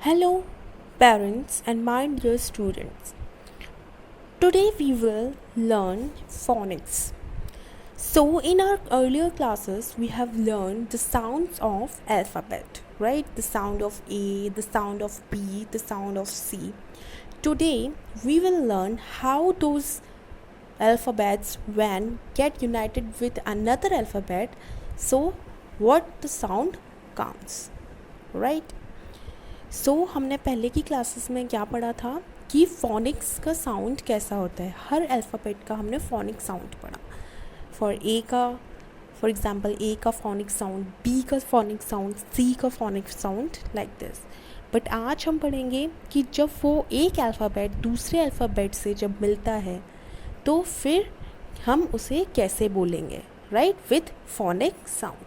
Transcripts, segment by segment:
Hello, parents and my dear students. Today we will learn phonics. So, in our earlier classes, we have learned the sounds of alphabet, right? The sound of A, the sound of B, the sound of C. Today we will learn how those alphabets when get united with another alphabet, so what the sound comes, right? हमने पहले की classes में क्या पढ़ा था कि phoenix का sound कैसा होता है. हर अल्फ़ाबेट का हमने फोनिक साउंड पढ़ा. फॉर एग्जांपल ए का फोनिक साउंड, बी का फोनिक साउंड, सी का phonic sound, like this. But आज हम पढ़ेंगे कि जब वो एक अल्फ़ाबेट दूसरे अल्फ़ाबेट से जब मिलता है तो फिर हम उसे कैसे बोलेंगे, right, with phonic sound.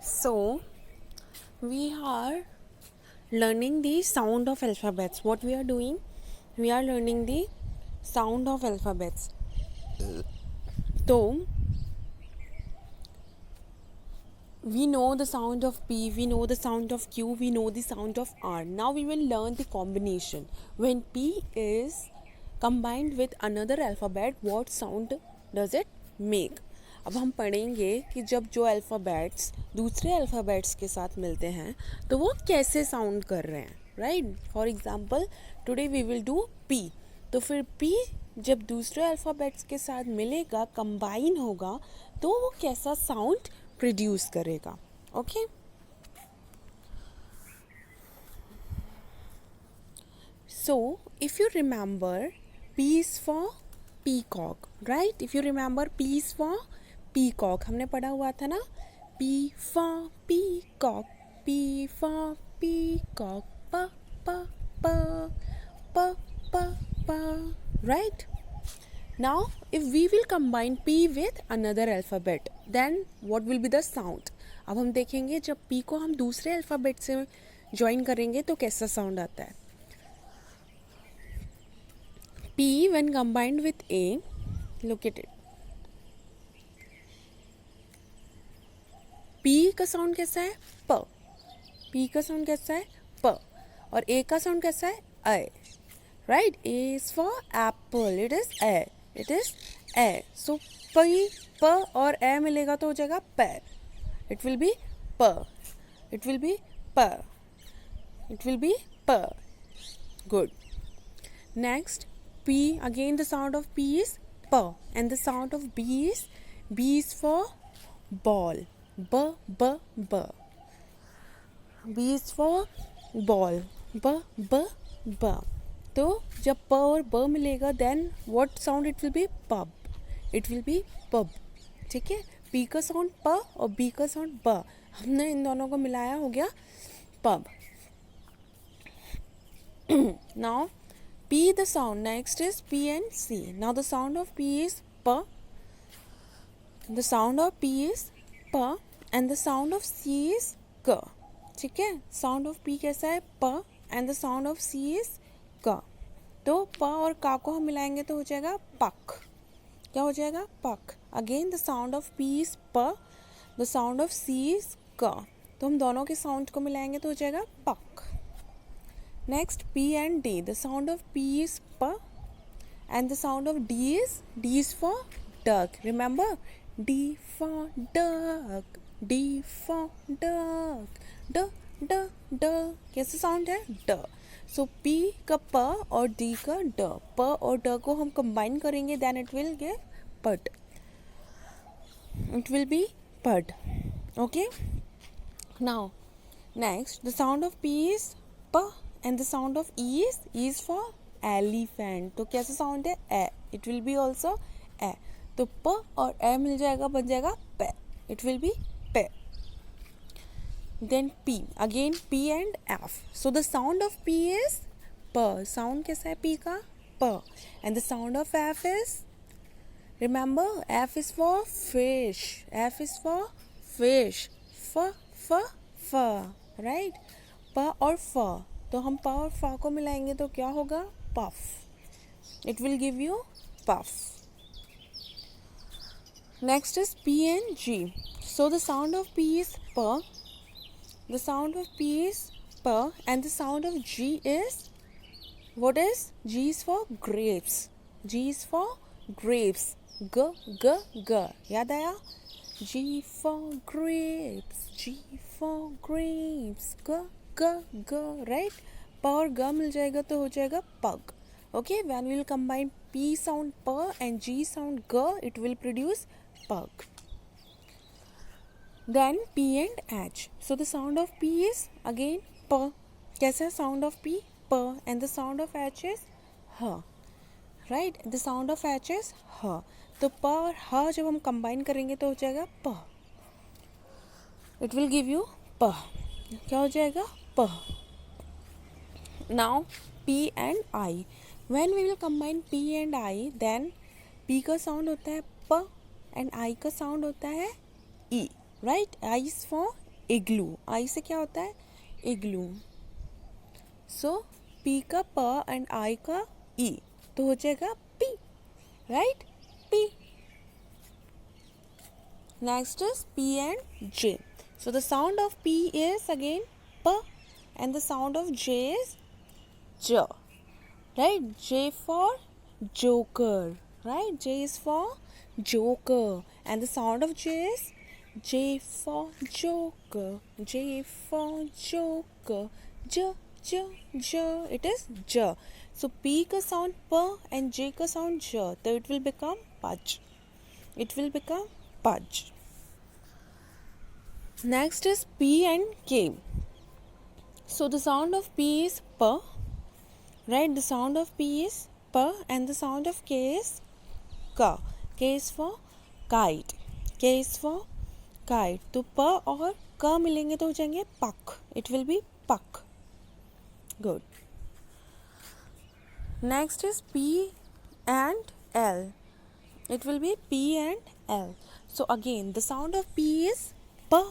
So, we are learning the sound of alphabets. What we are doing? We are learning the sound of alphabets. So, we know the sound of P, we know the sound of Q, we know the sound of R. Now we will learn the combination. When P is combined with another alphabet, what sound does it make? अब हम पढ़ेंगे कि जब जो alphabets दूसरे alphabets के साथ मिलते हैं तो वो कैसे साउंड कर रहे हैं, right. For example today we will do P. तो फिर पी जब दूसरे अल्फ़ाबेट्स के साथ मिलेगा, कंबाइन होगा, तो वो कैसा साउंड प्रोड्यूस करेगा. Okay. So if you remember, P is for peacock, right. If you remember, P is for peacock हमने पढ़ा हुआ था ना. P for peacock, P for peacock, प प प प प प, right. Now if we will combine P with another alphabet, then what will be the sound. अब हम देखेंगे जब पी को हम दूसरे अल्फ़ाबेट से ज्वाइन करेंगे तो कैसा साउंड आता है. P when combined with A, look at it. P का साउंड कैसा है? प. पी का साउंड कैसा है? प. और ए का साउंड कैसा है? A, right. A is for apple, it is A, it is A. So P, प और ए मिलेगा तो हो जाएगा पैर. इट विल बी प, इट विल बी प, इट विल बी प. Good. Next, P, again the sound of P is प and the sound of B is for ball. ब ब ब. B is for ball. ब ब ब. तो जब प और ब मिलेगा then what sound it will be? पब. इट विल बी पब. ठीक है. P का साउंड प और B का साउंड ब, हमने इन दोनों को मिलाया, हो गया pub. Now P the sound, next is P and C. Now the sound of P is p, the sound of P is p and the sound of C is क. ठीक है. साउंड ऑफ P कैसा है? प and the sound of C is क. तो प और का को हम मिलाएंगे तो हो जाएगा पक. क्या हो जाएगा? पक. Again the sound of P is प, the sound of C is क. तो हम दोनों के साउंड को मिलाएंगे तो हो जाएगा पक. Next P and D. The sound of P is प and the sound of D is for duck. Remember, D for duck, D for duck, ड ड ड. कैसे साउंड है? ड. सो P का प और D का ड. प और ड को हम कंबाइन करेंगे देन इट विल गिव पट. इट विल बी पट. Okay. Now next, the sound of P is प and the sound of E is for elephant. तो कैसा साउंड है? ए. इट विल बी ऑल्सो ए. तो प और ए मिल जाएगा, बन जाएगा पे. इट विल बी पे. Then P, again P and F. So the sound of P is प. साउंड कैसा है P का? प. And the sound of F is, remember, F is for fish. F is for fish. फ फ फ, right. प और फ. तो हम प और फ को मिलाएंगे तो क्या होगा? Puff. It will give you puff. Next is P and G. So the sound of P is P. The sound of P is P, and the sound of G is, what is? G is for grapes. G is for grapes. G, G, G. याद आया? G for grapes. G for grapes. G, G, G. Right? P और G मिल जाएगा तो हो जाएगा pug. Okay? When we will combine P sound P and G sound G, it will produce pug. Then P and H. So the sound of P is again P. कैसा sound of P? P. And the sound of H is H. Right? The sound of H is H. तो P और H जब हम combine करेंगे तो हो जाएगा P. It will give you P. क्या हो जाएगा? P. Now P and I. When we will combine P and I, then P का sound होता है P and I का sound होता है E. Right? I is for igloo. I से क्या होता है? Igloo. So P का P and I का E. तो हो जाएगा P. Right? P. Next is P and J. So the sound of P is again P and the sound of J is J. Right? J for joker. Right? J is for joker. And the sound of J is J for joker. J for joker. J, J, J. It is J. So P का sound P and J का sound J. So it will become pudge. It will become pudge. Next is P and K. So the sound of P is P. Right? The sound of P is P and the sound of K is K. K is for kite. K is for kite. तो P और K मिलेंगे तो हो जाएंगे puck. It will be puck. Good. Next is P and L. It will be P and L. So again, the sound of P is P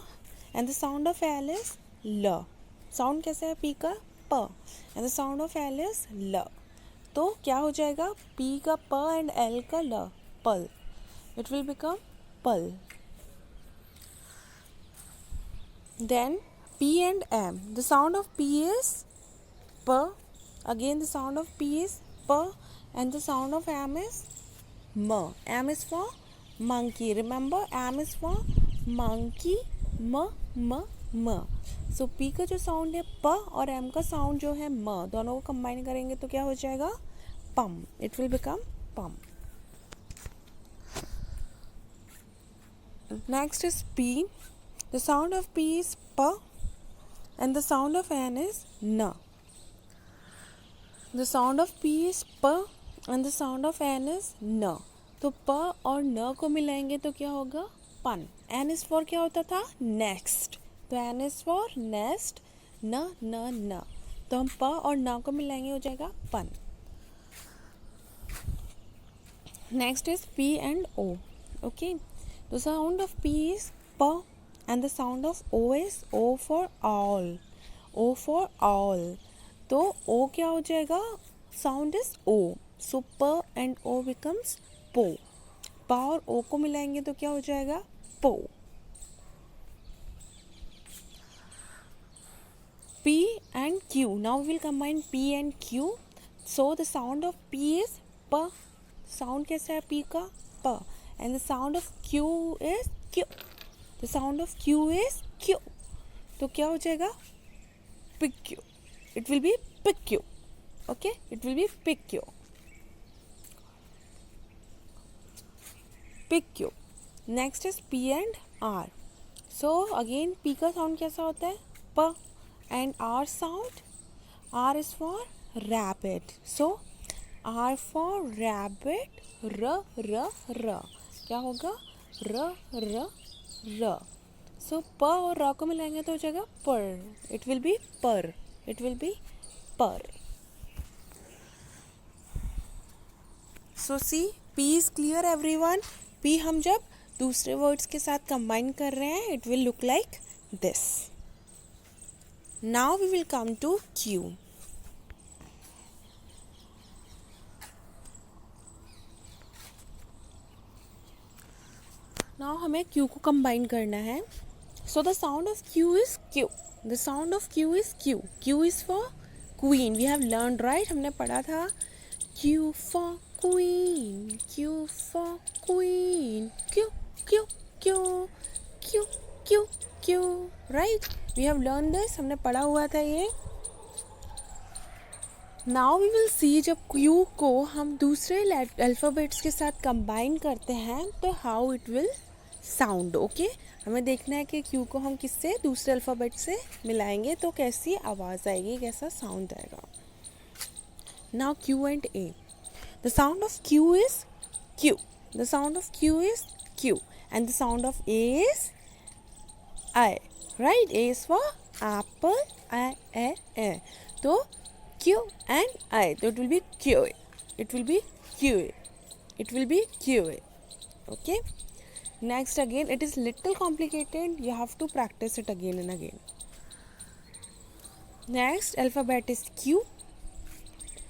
and the sound of L is L. Sound कैसा है P का? P. And the sound of L is L. तो क्या हो जाएगा? P का P and L का L. Pull. It will become pull. Then P and M. The sound of P is P. Again the sound of P is P and the sound of M is M. M is for monkey. Remember, M is for monkey. M, M, M. So P का जो sound है P और M का sound जो है M, दोनों को combine करेंगे तो क्या हो जाएगा? Pum. It will become pum. Next is P. The sound of P is P and the sound of N is N. The sound of P is P and the sound of N is N. तो P और N को मिलाएंगे तो क्या होगा? Pun. N is for क्या होता था? Next. तो N is for nest. N, N, N. तो हम P और N को मिलाएंगे हो जाएगा pun. Next is P and O. Okay. The sound of P is P and the sound of O is O for all. O for all. तो O क्या हो जाएगा? Sound is O. So P and O becomes Po. P और O को मिलाएंगे तो क्या हो जाएगा? Po. P and Q. Now we will combine P and Q. So the sound of P is P. Sound कैसा है P का? P. And the sound of Q is Q. The sound of Q is Q. तो क्या हो जाएगा? PQ. It will be PQ. Okay? It will be PQ. PQ. Next is P and R. So again P का sound कैसा होता है? P. And R sound? R is for rabbit. So R for rabbit. R, R, R. क्या होगा? R, R, R. So P और R को मिलाएंगे तो हो जाएगा per. It will be per. It will be per. So see, P is clear everyone. P हम जब दूसरे वर्ड्स के साथ कंबाइन कर रहे हैं, it will look like this. Now we will come to Q. Now हमें Q को कंबाइन करना है. So the sound of Q is Q. The sound of Q is Q. Q is for queen. We have learned, right? हमने पढ़ा था Q for queen. Q for queen. Q Q Q Q Q Q. Right? We have learned this. हमने पढ़ा हुआ था ये. Now we will see जब Q को हम दूसरे अल्फ़ाबेट्स के साथ कंबाइन करते हैं तो how it will sound. Okay हमें देखना है कि Q को हम किससे दूसरे अल्फ़ाबेट से मिलाएंगे तो कैसी आवाज़ आएगी, कैसा साउंड आएगा. Now Q and A. The sound of Q is Q. The sound of Q is Q. And the sound of A is I. Right? A is for apple. I. तो Q and I. So it will be QA. It will be QA. It will be QA. Okay? Next again, it is little complicated. You have to practice it again and again. Next alphabet is Q.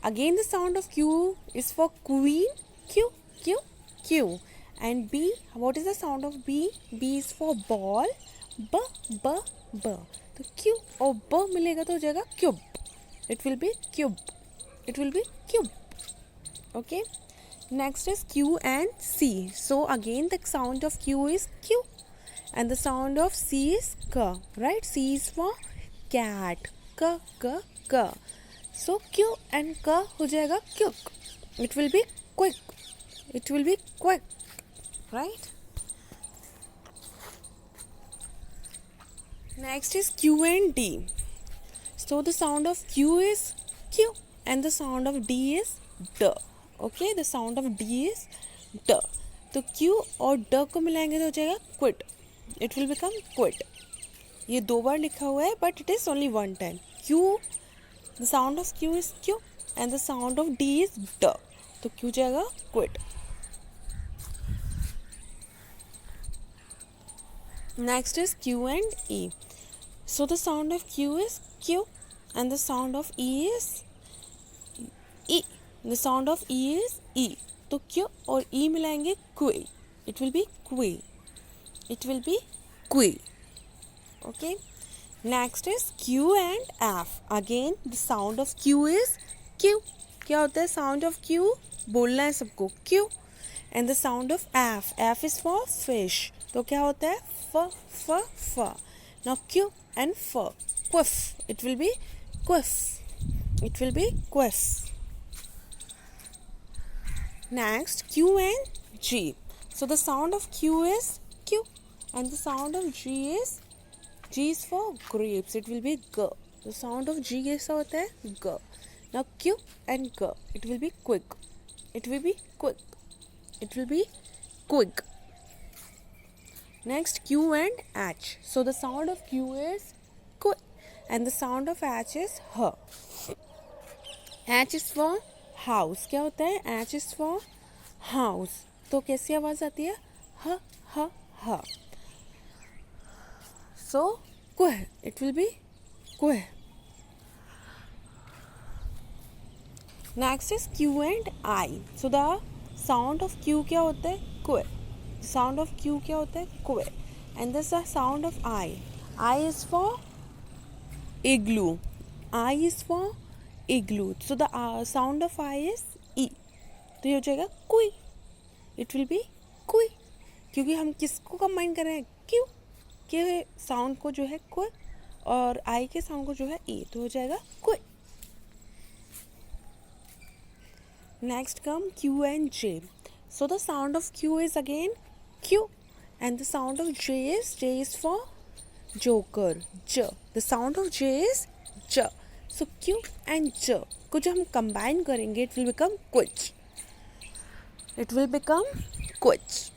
Again the sound of Q is for queen. Q, Q, Q. And B, what is the sound of B? B is for ball. B, B, B. तो Q और B मिलेगा तो हो जाएगा cube. It will be cube. It will be cube. Okay. Next is Q and C. So again the sound of Q is Q and the sound of C is K. Right? C is for cat. K, K, K. So Q and K हो जाएगा quick. It will be quick. It will be quick. Right? Next is Q and D. So the sound of Q is Q and the sound of D is D. Okay, the sound of D is D. तो Q और D को मिलाएंगे तो हो जाएगा quit. It will become quit. ये 2 बार लिखा हुआ है but it is only one time. Q, the sound of Q is Q and the sound of D is D. तो Q जाएगा quit. Next is Q and E. So the sound of Q is Q and the sound of E is E. The sound of E is E. तो Q और E मिलाएंगे क्वी. It will be क्वी. It will be क्वी. Okay. Next is Q and F. Again the sound of Q is Q. क्या होता है sound of Q? बोलना है सबको Q. And the sound of F. F is for fish. तो क्या होता है F. Now Q and F. Quiff. It will be quiff. It will be quiff. Next Q and G. So the sound of Q is Q and the sound of G is for grapes. It will be G. The sound of G कैसा होता है G. Now Q and G. It will be quick. It will be quick. It will be quick. Next Q and H. So the sound of Q is Q and the sound of H is H. H is for house. क्या होता है H is for house. तो कैसी आवाज़ आती है ह. So Kuh. It will be Kuh. Next is Q and I. So the sound of Q क्या होता है कुह. Sound of Q क्या होता है कुह. And this is the sound of I. I is for igloo. I is for igloo. So the sound of I is E. तो ये हो जाएगा कुई. It will be कुई. क्योंकि हम किसको कंबाइन कर रहे हैं Q के साउंड को जो है कुई और I के साउंड को जो है E. तो हो जाएगा कुई. Next come Q and J. So the sound of Q is again Q and the sound of J is for joker. J. The sound of J is J. So Q and J को जो हम combine करेंगे it will become quitch. It will become quitch.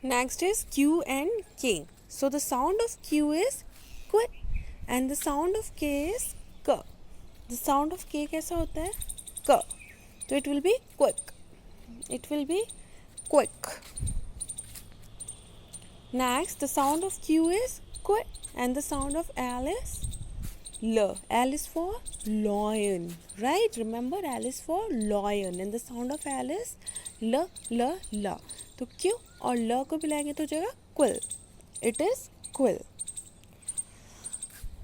Next is Q and K. So the sound of Q is Q and the sound of K is K. The sound of K कैसा होता है K. So it will be quick. It will be quick. Next the sound of Q is Q and the sound of L is L. L is for lion, right? Remember, L is for lion, and the sound of L is L, L, L. तो Q और L को मिलाएंगे तो हो जाएगा quill. It is quill.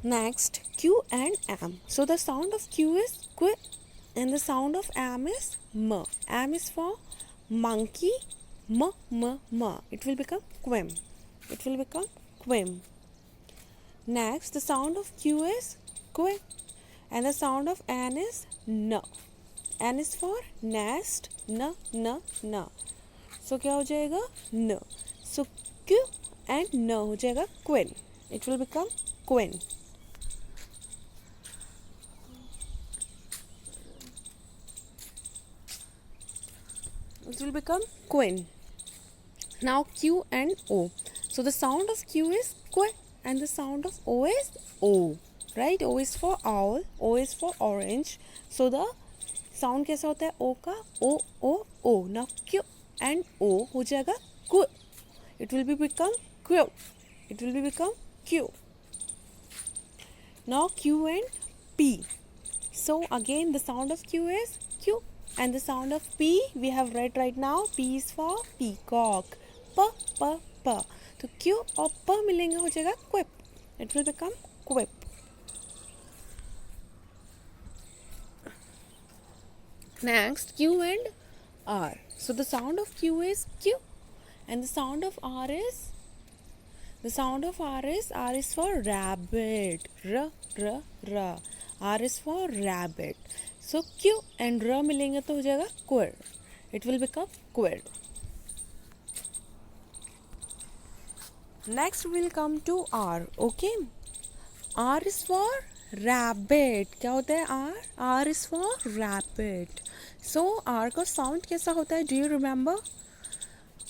Next, Q and M. So the sound of Q is quill, and the sound of M is M. M is for monkey. M, M, M. It will become quim. It will become quim. Next, the sound of Q is quick, and the sound of N is N. N is for nest. N, N, N. So क्या हो जाएगा? N. So Q and N हो जाएगा quin. It will become quin. It will become quin. Now Q and O. So the sound of Q is Q and the sound of O is O. Right? O is for owl. O is for orange. So the sound कैसा होता है O का? O, O, O. Now Q and O हो जाएगा Q. It will become Q. It will become Q. Now Q and P. So again the sound of Q is Q. And the sound of P we have read right now. P is for peacock. P, P, P. तो Q और P मिलेंगे हो जाएगा quip. It will become quip. Next, Q and R. So the sound of Q is Q, and the sound of R is R is for rabbit. R, R, R. R is for rabbit. So Q and R मिलेंगे तो हो जाएगा quir. It will become quir. Next we will come to R. Okay. R is for rabbit. क्या होता है R? R is for rabbit. So R का sound कैसा होता है? Do you remember?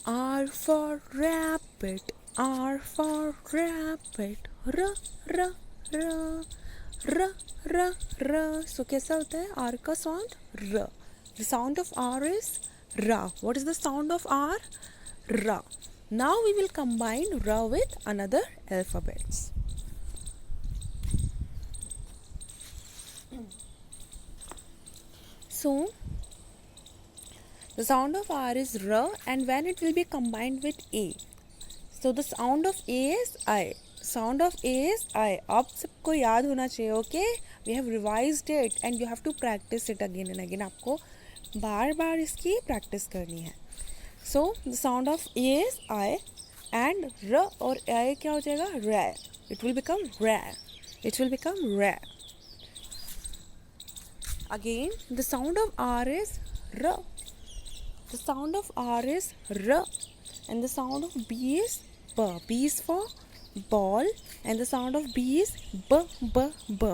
R for rabbit. R for rabbit. R, R, R. R, R, R. So कैसा होता है R का sound? R. The sound of R is R. What is the sound of R? R. Now we will combine R with another alphabets. So the sound of R is R, and when it will be combined with A. So the sound of A is I. Sound of A is I. आप सबको याद होना चाहिए, okay? We have revised it and you have to practice it again and again. आपको बार बार इसकी practice करनी है. So the sound of A is I, and R और I क्या हो जाएगा? Ra. It will become Ra. It will become Ra. Again, the sound of R is R. The sound of R is R, and the sound of B is B. B is for ball, and the sound of B is B, B, B.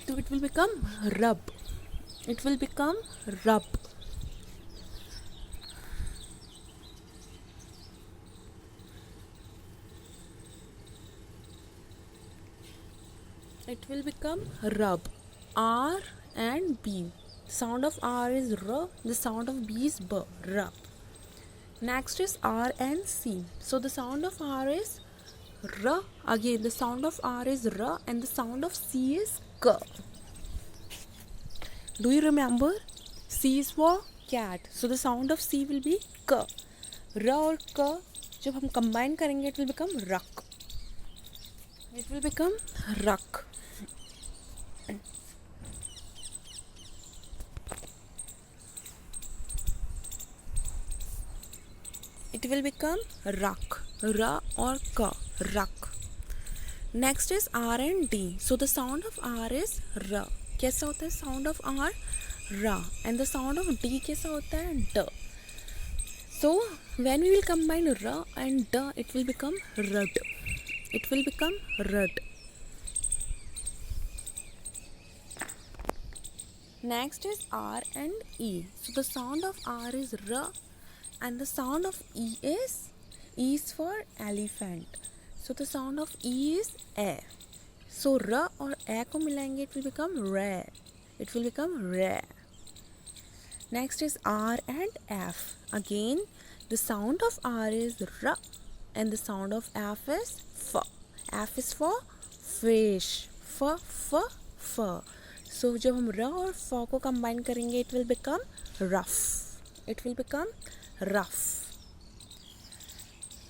So it will become rub. It will become rub. It will become rub. R and B. The sound of R is R. The sound of B is B. Rub. Next is R and C. So the sound of R is R. Again, the sound of R is R, and the sound of C is K. Do you remember? C is for cat. So the sound of C will be K. R और K जब हम combine करेंगे, it will become ruck. It will become ruck. It will become ruck. R or K. Ruck. Next is R and D. So the sound of R is R. कैसा होता है sound of R? R. And the sound of D कैसा होता है? D. So when we will combine R and D, it will become rud. It will become rud. Next is R and E. So the sound of R is R, and the sound of E is for elephant. So the sound of E is A. So R और A को मिलाएंगे, it will become ra. It will become ra. Next is R and F. Again, the sound of R is R, and the sound of F is F. F is for fish. F. So जब हम र और फ को combine करेंगे it will become rough. It will become rough.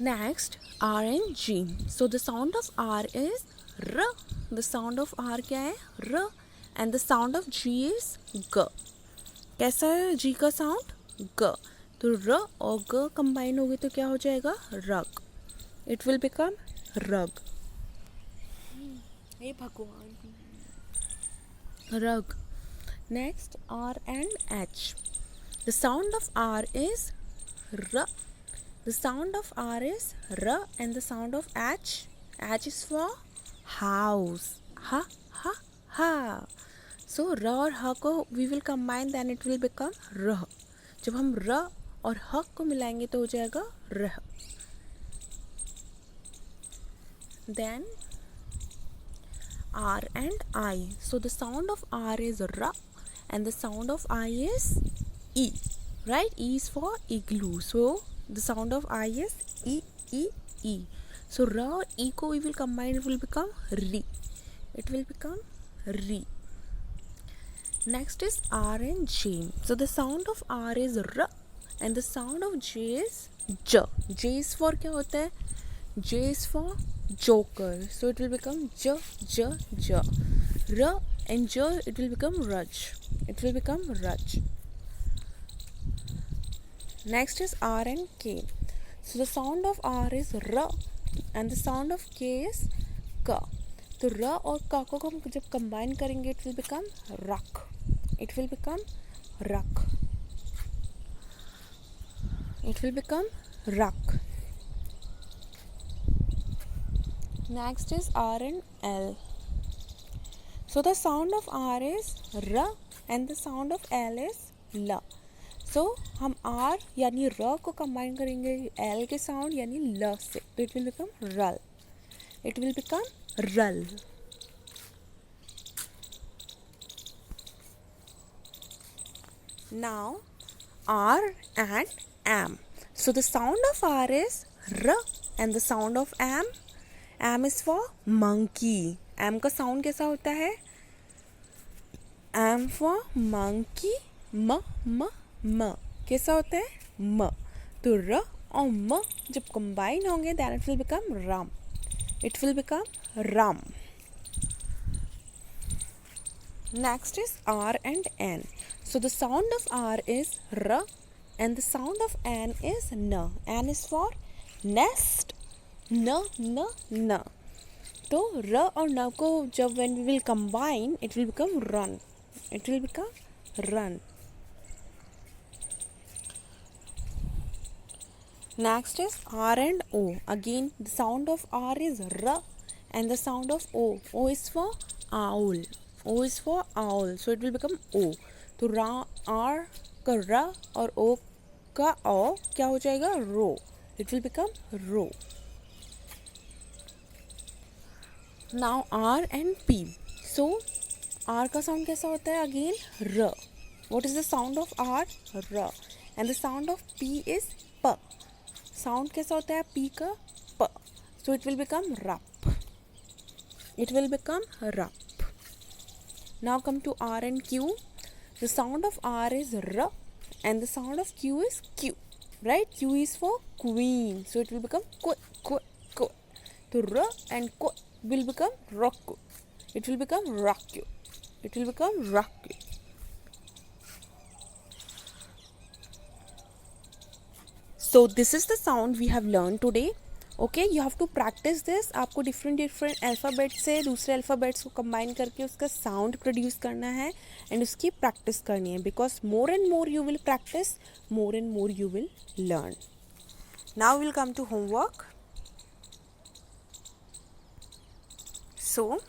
Next, R and G. So the sound of R is R. The sound of R क्या है? R. And the sound of G is G. कैसा है G का sound? G. तो R और G combine होगी तो क्या हो जाएगा? Rug. It will become rug. हे भगवान. Rug. Next, R and H. The sound of R is R. The sound of R is R and the sound of H is for house. Ha. So R और H को we will combine then it will become R. जब हम R और H को मिलाएंगे तो हो जाएगा R. Then R and I. So the sound of R is R and the sound of I is E. Right? E is for igloo. So the sound of I is E. So R और E को we will combine, it will become Re. It will become Re. Next is R and J. So the sound of R is R and the sound of J is J. J is for क्या होता है? J is for joker. So it will become J. R and J it will become Raj. It will become Raj. Next is R and K. So the sound of R is R and the sound of K is K. तो R और K को हम जब combine करेंगे it will become ruck. It will become ruck. It will become ruck. Next is R and L. So the sound of R is R and the sound of L is L. So हम R यानी R को combine करेंगे L के sound यानी L से तो it will become rull. It will become rull. Now R and M. So the sound of R is R and the sound of M is for monkey. M का sound कैसा होता है? M for monkey. म कैसा होता है? म. तो र और म जब combine होंगे then it will become rum. It will become rum. Next is R and N. So the sound of R is R and the sound of N is N. N is for nest. N. तो R और N को जब when we will combine it will become run. It will become run. Next is R and O. Again the sound of R is R and the sound of O. O is for owl. O is for owl. So it will become O. तो R का R और O का O क्या हो जाएगा? रो. It will become row. Now R and P. So R का sound कैसा होता है? Again R. What is the sound of R? R. And the sound of P is P. Sound कैसा होता है P का? P. So it will become rup. It will become rup. Now come to R and Q. The sound of R is R and the sound of Q is Q. Right? Q is for queen. So it will become Q. So R and Q will become rock. It will become rock. It will become rock. So this is the sound we have learned today. Okay, you have to practice this. आपको different alphabet से दूसरे alphabets को combine करके उसका sound produce करना है and उसकी practice करनी है because more and more you will practice, more and more you will learn. Now we'll come to homework. So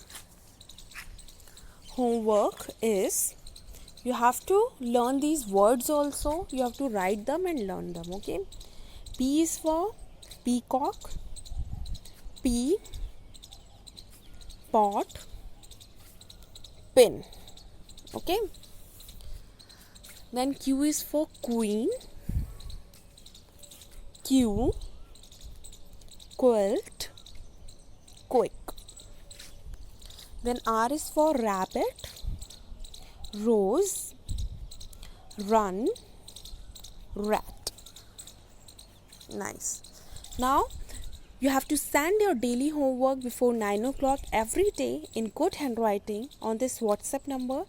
homework is you have to learn these words also. You have to write them and learn them. Okay. P is for peacock. P, pot, pin. Okay. Then Q is for queen. Q, quilt, quick. Then R is for rabbit, rose, run, rat. Nice. Now you have to send your daily homework before 9 o'clock every day in good handwriting on this WhatsApp number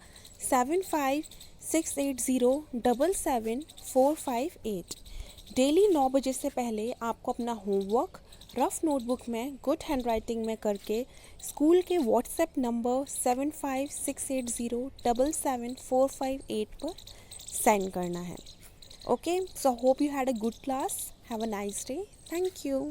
7568077458. Daily 9 बजे से पहले आपको अपना homework rough notebook में good handwriting में करके school के WhatsApp number 7568077458 पर सेंड करना है. Okay, so hope you had a good class. Have a nice day. Thank you.